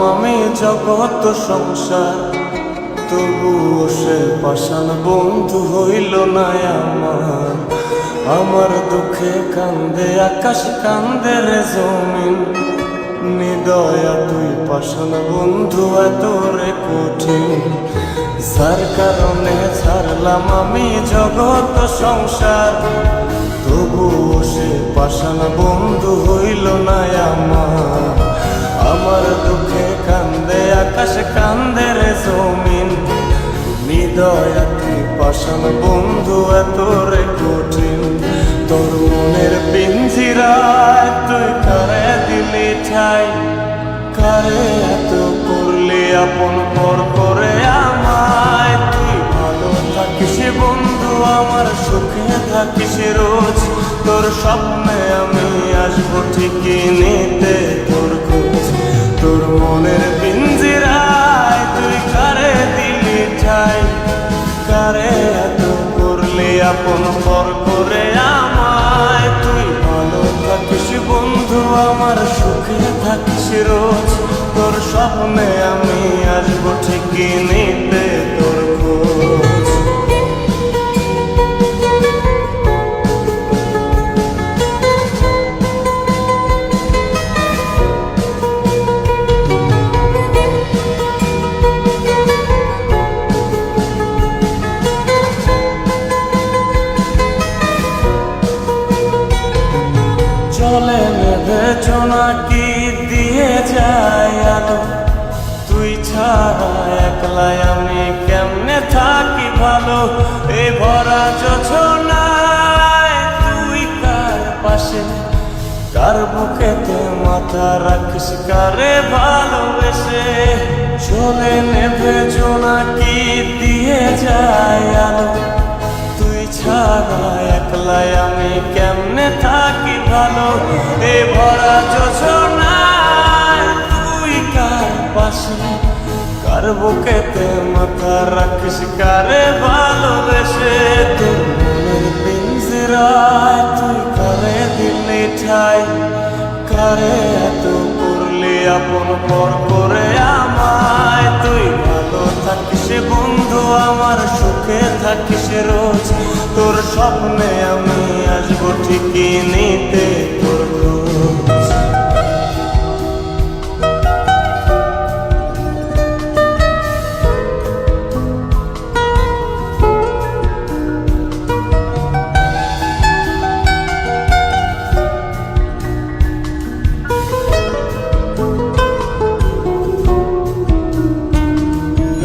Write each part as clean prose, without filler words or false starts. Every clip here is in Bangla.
আমি জগৎ সংসার, তবুও সে পাষাণ বন্ধু হইল না আমার। আমার দুঃখে কান্দে আকাশ, কান্দে রে জমিন, নিদয়া তুই পাষাণ বন্ধু এত রে কঠিন। যার কারণে ছাড়লাম আমি জগৎ সংসার, তবুও সে পাষাণ বন্ধু হইল না আমার। আমার দুঃখে কান্দে আকাশ, কান্দে রে জমিন, নিদয়া তুই পাষাণ বন্ধু এত রে কঠিন। তোর মনের পিঞ্জিরায় তুই কারে দিলি ঠাই, কারে এত করলি আপন পর করে আমায়। তুই ভালো থাকিস বন্ধু আমার, সুখে থাকিস রোজ, তোর স্বপ্নে আমি আসবো ঠিকই নিতে তোর খোঁজ। তোর মনের পিঞ্জিরায় তুই কারে দিলি ঠাই, কারে এত করলি আপন পর করে আমায়। তুই ভালো থাকিস বন্ধু আমার, সুখে থাকিস রোজ, তোর স্বপ্নে আমি আসবো ঠিকই নিতে তোর খোঁজ। চলে নেবে জোনাকি দিয়ে যায় আলো, তুই ছাড়া একলাই আমি কেমনে থাকি ভালো। এ ভরা যোছনায় তুই কার পাশে, কার বুকেতে মাথা রাখিস, কারে ভালোবেসে। চলে নেবে জোনাকি দিয়ে যায় আলো, তুই ছাড়া একলাই আমি কেমনে থাকি ভালো। এ ভরা যোছনায় তুই কার পাশে, কার বুকেতে মাথা রাখিস, কারে ভালোবেসে। তোর মনের পিঞ্জিরায় তুই কারে দিলি ঠাই, কারে এত করলি আপন পর করে আমায়। তুই ভালো থাকিস বন্ধু আমার, সুখে থাকিস রোজ, তোর স্বপ্নে আমি আসবো ঠিকই নিতে তোর খোঁজ।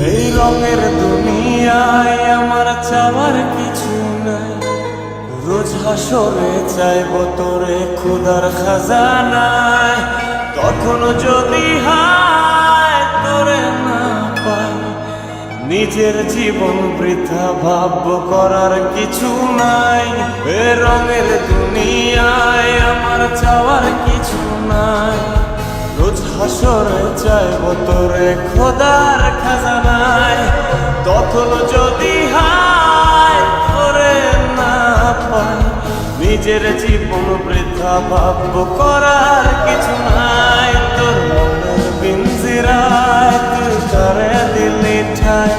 এই রঙের দুনিয়ায় আমার চাওয়ার কিছু নাই, রোজ হাসরে চাইব তোরে ক্ষুধার খাজানায়। তখন যদি হায় তোরে না পাই, নিজের জীবন বৃথা ভাবব করার কিছু নাই। এ রঙের দুনিয়ায় আমার চাওয়ার কিছু নাই, রোজ হাসরে চাইব তোরে খোদার খাজানায়। তখন যদি হায় তোরে না পাই, নিজের জীবন বৃথা ভাবব করার কিছু নাই। তোর মনের পিঞ্জিরায় তুই কারে দিলি ঠাই,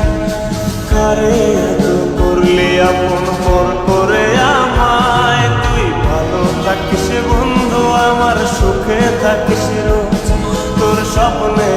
কারে এত করলি আপন পর করে আমায়। তুই ভালো থাকিস বন্ধু আমার, সুখে থাকিস রোজ, তোর স্বপ্নে